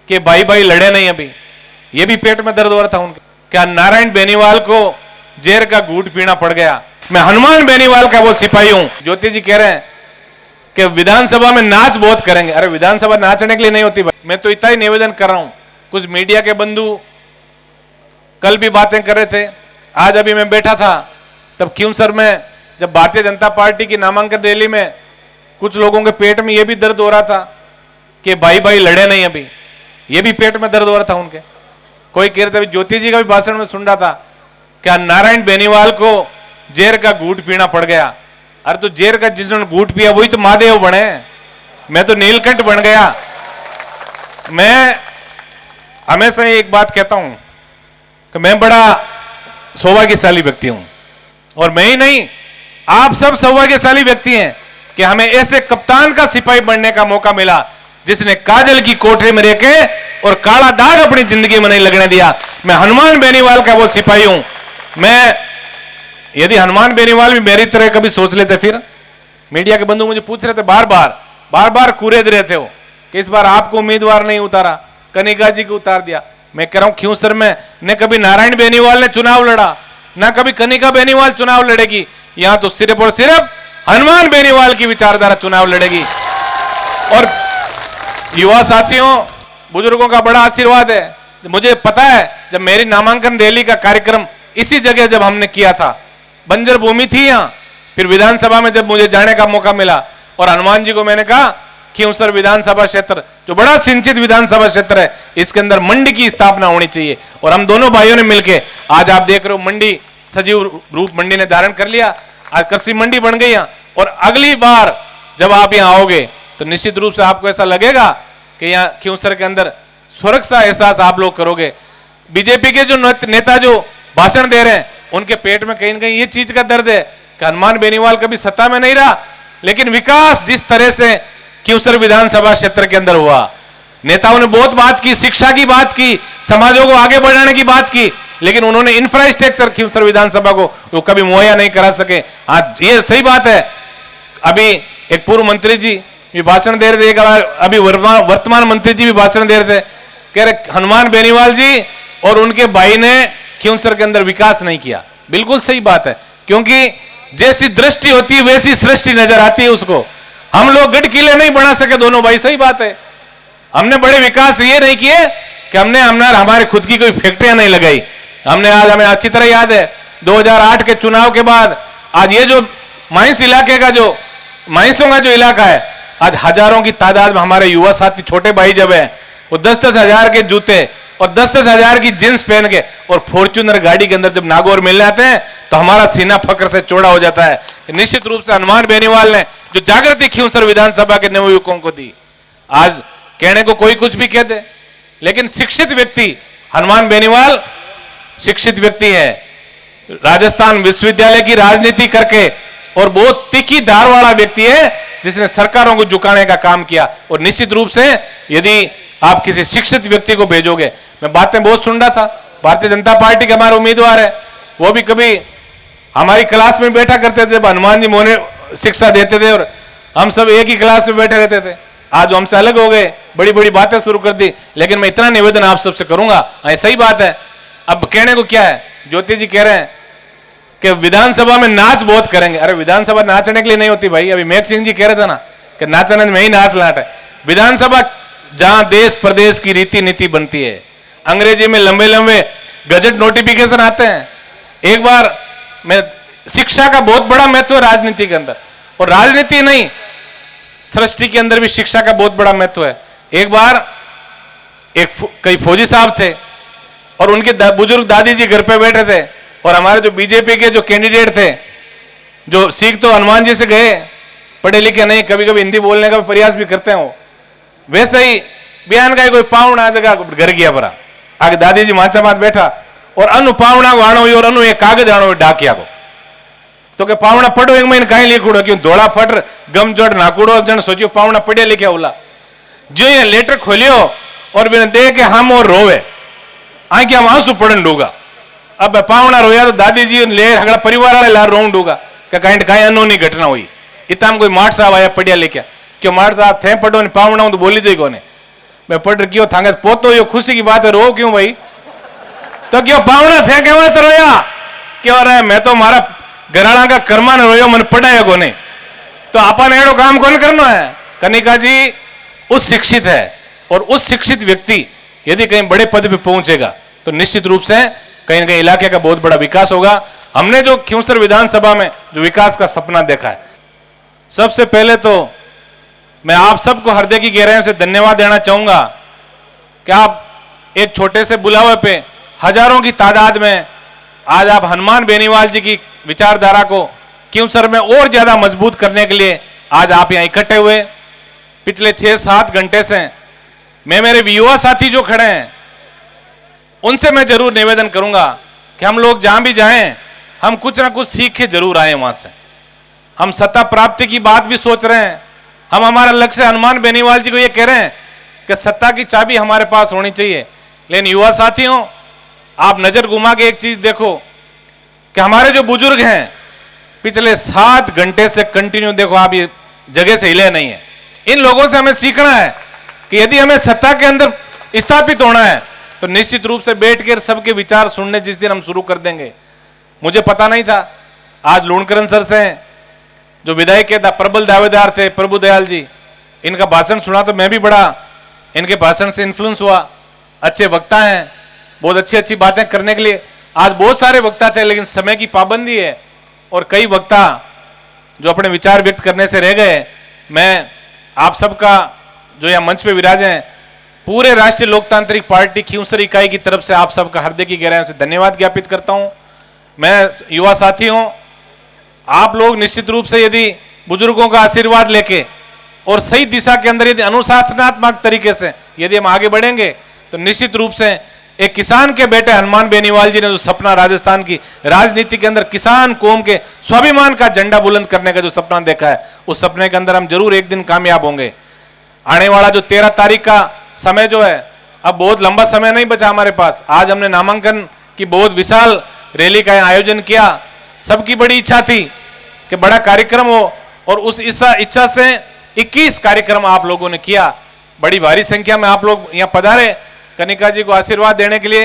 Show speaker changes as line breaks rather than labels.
कि भाई भाई लड़े नहीं अभी, ये भी पेट में दर्द हो रहा था उनके। क्या नारायण बेनीवाल को जेर का घूंट पीना पड़ गया? मैं हनुमान बेनीवाल का वो सिपाही हूं। ज्योति जी कह रहे हैं कि विधानसभा में नाच बहुत करेंगे। अरे विधानसभा नाचने के लिए नहीं होती भाई। मैं तो इतना ही निवेदन कर रहा हूं। कुछ मीडिया के बंधु कल भी बातें कर रहे थे, आज अभी मैं बैठा था तब क्यों सर में जब भारतीय जनता पार्टी की नामांकन रैली में कुछ लोगों के पेट में यह भी दर्द हो रहा था कि भाई भाई लड़े नहीं अभी, ये भी पेट में दर्द हो रहा था उनके। कोई कह रहे थे, ज्योति जी का भी भाषण में सुन रहा था, क्या नारायण बेनीवाल को जेर का घूंट पीना पड़ गया। अरे तो जेर का जिन्होंने घूंट पिया वही तो महादेव बने, मैं तो नीलकंठ बन गया। मैं हमेशा एक बात कहता हूं कि मैं बड़ा सौभाग्यशाली व्यक्ति हूं, और मैं ही नहीं आप सब सौभाग्यशाली व्यक्ति हैं कि हमें ऐसे कप्तान का सिपाही बनने का मौका मिला जिसने काजल की कोठरी में रह के और काला दाग अपनी जिंदगी में नहीं लगने दिया। मैं हनुमान बेनीवाल का वो सिपाही हूं। मैं यदि हनुमान बेनीवाल भी मेरी तरह कभी सोच लेते, फिर मीडिया के बंधु मुझे पूछ रहे थे बार बार कुरेद रहे थे वो कि इस बार आपको उम्मीदवार नहीं उतारा, कनिका जी को उतार दिया। मैं कह रहा हूं क्यों सर, मैं न कभी नारायण बेनीवाल ने चुनाव लड़ा, ना कभी कनिका बेनीवाल चुनाव लड़ेगी। यहां तो सिर्फ और सिर्फ हनुमान बेनीवाल की विचारधारा चुनाव लड़ेगी। और युवा साथियों, बुजुर्गों का बड़ा आशीर्वाद है। मुझे पता है जब मेरी नामांकन रैली का कार्यक्रम इसी जगह जब हमने किया था, बंजर भूमि थी यहां, फिर विधानसभा में जब मुझे जाने का मौका मिला और हनुमान जी को मैंने कहा क्यों सर विधानसभा क्षेत्र जो बड़ा सिंचित विधानसभा क्षेत्र है, इसके अंदर मंडी की स्थापना होनी चाहिए। और हम दोनों भाइयों ने मिलकर आज आप देख रहे हो मंडी सजीव रूप मंडी ने धारण कर लिया, आज कृषि मंडी बन गई यहां। और अगली बार जब आप यहां आओगे तो निश्चित रूप से आपको ऐसा लगेगा कि यहाँ क्योंसर के अंदर स्वर्ग सा एहसास आप लोग करोगे। बीजेपी के जो नेता जो भाषण दे रहे हैं उनके पेट में कहीं ना कहीं ये चीज का दर्द है कि हनुमान बेनीवाल कभी सत्ता में नहीं रहा, लेकिन विकास जिस तरह से क्योंसर विधानसभा क्षेत्र के अंदर हुआ, नेताओं ने बहुत बात की, शिक्षा की बात की, समाजों को आगे बढ़ाने की बात की, लेकिन उन्होंने इंफ्रास्ट्रक्चर क्योंसर विधानसभा को वो कभी मुहैया नहीं करा सके। आज ये सही बात है। अभी एक पूर्व मंत्री जी भी भाषण दे रहे थे, अभी वर्तमान मंत्री जी भी भाषण दे रहे थे, कह रहे हनुमान बेनीवाल जी और उनके भाई ने क्योंसर के अंदर विकास नहीं किया। बिल्कुल सही बात है, क्योंकि जैसी दृष्टि होती है वैसी सृष्टि नजर आती है उसको। हम लोग गढ़ किले नहीं बना सके दोनों भाई, सही बात है। हमने बड़े विकास ये नहीं किए कि हमने हमारे खुद की कोई फैक्ट्रियां नहीं लगाई। हमने आज हमें अच्छी तरह याद है 2008 के चुनाव के बाद आज ये जो माइंस इलाके का जो माइंसों का जो इलाका है, आज हजारों की तादाद में हमारे युवा साथी छोटे भाई जब है वो 10-10 हजार के जूते और 10-10 हजार की जींस पहन के और फॉर्च्यूनर गाड़ी के अंदर जब नागौर मिलने आते हैं तो हमारा सीना फक्र से चौड़ा हो जाता है। निश्चित रूप से हनुमान बेनीवाल ने जो जागृति क्योंसर विधानसभा के नवयुवकों को दी, आज कहने को कोई कुछ भी कह दे, लेकिन शिक्षित व्यक्ति हनुमान बेनीवाल शिक्षित व्यक्ति है। राजस्थान विश्वविद्यालय की राजनीति करके और बहुत तीखी धार वाला व्यक्ति है जिसने सरकारों को झुकाने का काम किया। और निश्चित रूप से यदि आप किसी शिक्षित व्यक्ति को भेजोगे, मैं बातें बहुत सुन रहा था, भारतीय जनता पार्टी के हमारे उम्मीदवार है, वो भी कभी हमारी क्लास में बैठा करते थे, हनुमान जी मोने शिक्षा देते थे और हम सब एक ही क्लास में बैठे रहते थे। आज हमसे अलग हो गए, बड़ी बड़ी बातें शुरू कर दी, लेकिन मैं इतना निवेदन आप सबसे करूंगा, सही बात है। अब कहने को क्या है, ज्योति जी कह रहे हैं कि विधानसभा में नाच बहुत करेंगे। अरे विधानसभा नाचने के लिए नहीं होती भाई। अभी मेघ सिंह जी कह रहे थे ना कि नाचने में ही नाच लाट है। विधानसभा जहां देश प्रदेश की रीति नीति बनती है, अंग्रेजी में लंबे लंबे गजट नोटिफिकेशन आते हैं। एक बार मैं शिक्षा का बहुत बड़ा महत्व है राजनीति के अंदर, और राजनीति नहीं सृष्टि के अंदर भी शिक्षा का बहुत बड़ा महत्व है। एक बार कई फौजी साहब थे और उनके बुजुर्ग दादी जी घर पे बैठे थे और हमारे जो बीजेपी के जो कैंडिडेट थे, जो सीख तो हनुमान जी से गए, पढ़े लिखे नहीं, कभी कभी हिंदी बोलने का प्रयास भी करते हैं वो, वैसे ही बयान का कोई पावना जगह घर गया परा आगे दादी जी माचा मात बैठा और अनु पावना को आणो और अनु एक कागज आणो डाकिया को तो के पावना पढ़ो एक महीने कहीं लिखूड़ो क्यों धोड़ा फट गम जड़ नाकूड़ो जन सोचियो पावना पढ़िया लिखा उला जो ये लेटर खोलियो और बिना दे के हम और रोवे आंखें हम आंसू पड़न डूगा। अब पावना रोया तो दादी जी ले हगड़ा परिवार वाले लार रोन डूगा कि कहीं अनोनी घटना हुई। इतना कोई माठ साहब आया पढ़िया लिखा क्यों माठ साहब थे पढ़ो पावना तो बोली जाए कोने मैं पढ़ रखी थांगे पोतो यो खुशी की बात है, रो क्यों भाई? तो क्यों पावना थे के मत रोया क्यों रहे? मैं तो मारा घराणा का कर्मा ने रोयो, मन पढ़ाया को नहीं। तो अपन एड़ो काम कौन करना है? कनिका जी उस शिक्षित है, और उस शिक्षित व्यक्ति यदि कहीं बड़े पद पे पहुंचेगा तो निश्चित रूप से कहीं ना कहीं इलाके का बहुत बड़ा विकास होगा। हमने जो खिंवसर विधानसभा में जो विकास का सपना देखा है, सबसे पहले तो मैं आप सबको हृदय की गहराइयों से धन्यवाद देना चाहूंगा कि आप एक छोटे से बुलावे पे हजारों की तादाद में आज आप हनुमान बेनीवाल जी की विचारधारा को खिंवसर में और ज्यादा मजबूत करने के लिए आज आप यहां इकट्ठे हुए। पिछले 6-7 घंटे से मैं मेरे युवा साथी जो खड़े हैं उनसे मैं जरूर निवेदन करूंगा कि हम लोग जहां भी जाएं हम कुछ ना कुछ सीख के जरूर आए वहां से। हम सत्ता प्राप्ति की बात भी सोच रहे हैं, हम हमारा लक्ष्य हनुमान बेनीवाल जी को ये कह रहे हैं कि सत्ता की चाबी हमारे पास होनी चाहिए। लेकिन युवा साथियों, आप नजर घुमा के एक चीज देखो कि हमारे जो बुजुर्ग हैं पिछले 7 घंटे से कंटिन्यू देखो, आप ये जगह से हिले नहीं है। इन लोगों से हमें सीखना है कि यदि हमें सत्ता के अंदर स्थापित होना है तो निश्चित रूप से बैठकर सबके विचार सुनने जिस दिन हम शुरू कर देंगे। मुझे पता नहीं था, आज लूणकरण सर से जो विधायक के प्रबल दावेदार थे प्रभु दयाल जी, इनका भाषण सुना तो मैं भी बड़ा इनके भाषण से इन्फ्लुएंस हुआ। अच्छे वक्ता हैं, बहुत अच्छी अच्छी बातें करने के लिए आज बहुत सारे वक्ता थे, लेकिन समय की पाबंदी है और कई वक्ता जो अपने विचार व्यक्त करने से रह गए। मैं आप सबका जो यहाँ मंच पे विराजे हैं, पूरे राष्ट्रीय लोकतांत्रिक पार्टी खिंवसर इकाई की तरफ से आप सबका हृदय की गहराइयों से धन्यवाद ज्ञापित करता हूं। मैं युवा साथियों, आप लोग निश्चित रूप से यदि बुजुर्गों का आशीर्वाद लेके और सही दिशा के अंदर यदि अनुशासनात्मक तरीके से यदि हम आगे बढ़ेंगे तो निश्चित रूप से एक किसान के बेटे हनुमान बेनीवाल जी ने जो सपना राजस्थान की राजनीति के अंदर किसान कौम के स्वाभिमान का झंडा बुलंद करने का जो सपना देखा है, उस सपने के अंदर हम जरूर एक दिन कामयाब होंगे। आने वाला जो 13 तारीख का समय जो है, अब बहुत लंबा समय नहीं बचा हमारे पास। आज हमने नामांकन की बहुत विशाल रैली का आयोजन किया। सबकी बड़ी इच्छा थी कि बड़ा कार्यक्रम हो और उस इच्छा से 21 कार्यक्रम आप लोगों ने किया। बड़ी भारी संख्या में आप लोग यहाँ पधारे कनिका जी को आशीर्वाद देने के लिए।